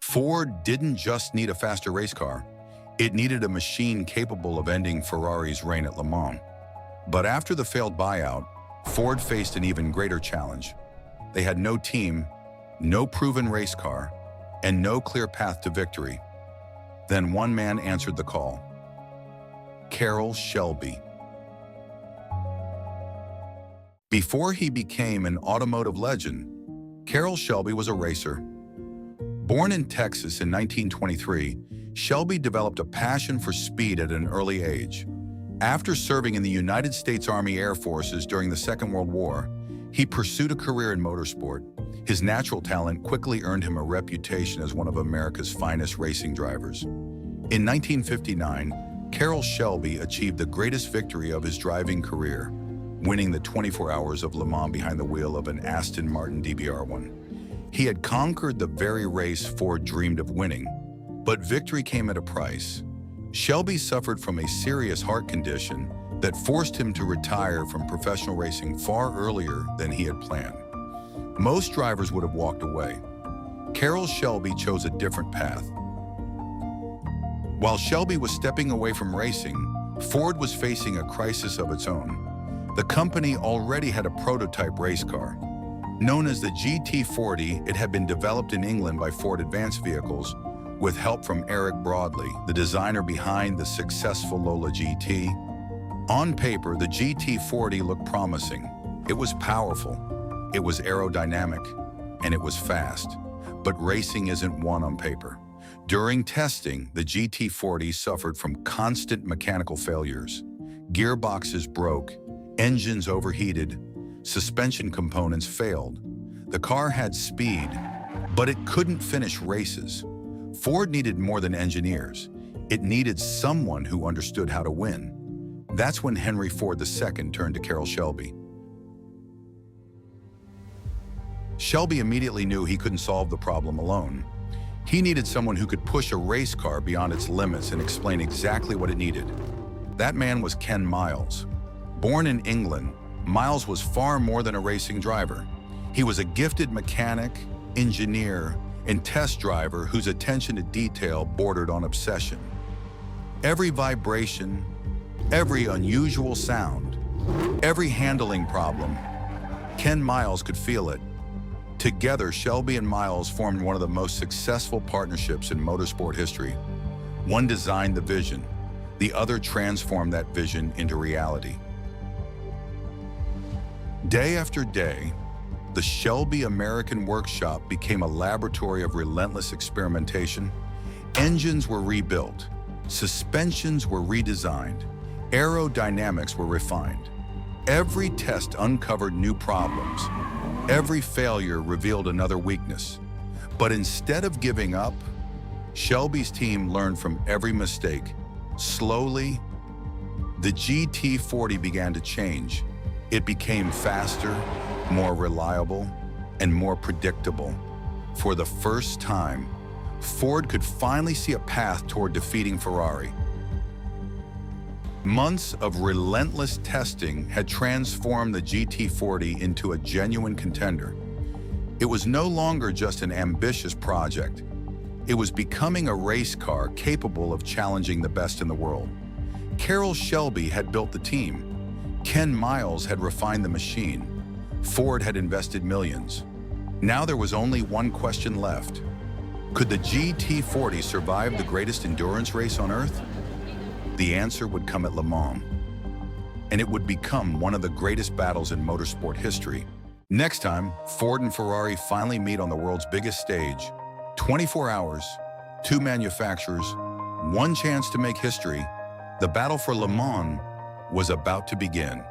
Ford didn't just need a faster race car, it needed a machine capable of ending Ferrari's reign at Le Mans. But after the failed buyout, Ford faced an even greater challenge. They had no team, no proven race car, and no clear path to victory. Then one man answered the call: Carroll Shelby. Before he became an automotive legend, Carroll Shelby was a racer. Born in Texas in 1923, Shelby developed a passion for speed at an early age. After serving in the United States Army Air Forces during the Second World War, he pursued a career in motorsport. His natural talent quickly earned him a reputation as one of America's finest racing drivers. In 1959, Carroll Shelby achieved the greatest victory of his driving career, winning the 24 Hours of Le Mans behind the wheel of an Aston Martin DBR1. He had conquered the very race Ford dreamed of winning, but victory came at a price. Shelby suffered from a serious heart condition that forced him to retire from professional racing far earlier than he had planned. Most drivers would have walked away. Carroll Shelby chose a different path. While Shelby was stepping away from racing, Ford was facing a crisis of its own. The company already had a prototype race car. Known as the GT40, it had been developed in England by Ford Advanced Vehicles with help from Eric Broadley, the designer behind the successful Lola GT. On paper, the GT40 looked promising. It was powerful, it was aerodynamic, and it was fast. But racing isn't won on paper. During testing, the GT40 suffered from constant mechanical failures. Gearboxes broke, engines overheated, suspension components failed. The car had speed, but it couldn't finish races. Ford needed more than engineers. It needed someone who understood how to win. That's when Henry Ford II turned to Carroll Shelby. Shelby immediately knew he couldn't solve the problem alone. He needed someone who could push a race car beyond its limits and explain exactly what it needed. That man was Ken Miles. Born in England, Miles was far more than a racing driver. He was a gifted mechanic, engineer, and test driver whose attention to detail bordered on obsession. Every vibration, every unusual sound, every handling problem, Ken Miles could feel it. Together, Shelby and Miles formed one of the most successful partnerships in motorsport history. One designed the vision, the other transformed that vision into reality. Day after day, the Shelby American workshop became a laboratory of relentless experimentation. Engines were rebuilt, suspensions were redesigned, aerodynamics were refined. Every test uncovered new problems. Every failure revealed another weakness. But instead of giving up, Shelby's team learned from every mistake. Slowly, the GT40 began to change. It became faster, more reliable, and more predictable. For the first time, Ford could finally see a path toward defeating Ferrari. Months of relentless testing had transformed the GT40 into a genuine contender. It was no longer just an ambitious project. It was becoming a race car capable of challenging the best in the world. Carroll Shelby had built the team. Ken Miles had refined the machine. Ford had invested millions. Now there was only one question left. Could the GT40 survive the greatest endurance race on Earth? The answer would come at Le Mans, and it would become one of the greatest battles in motorsport history. Next time, Ford and Ferrari finally meet on the world's biggest stage. 24 hours, two manufacturers, one chance to make history. The battle for Le Mans was about to begin.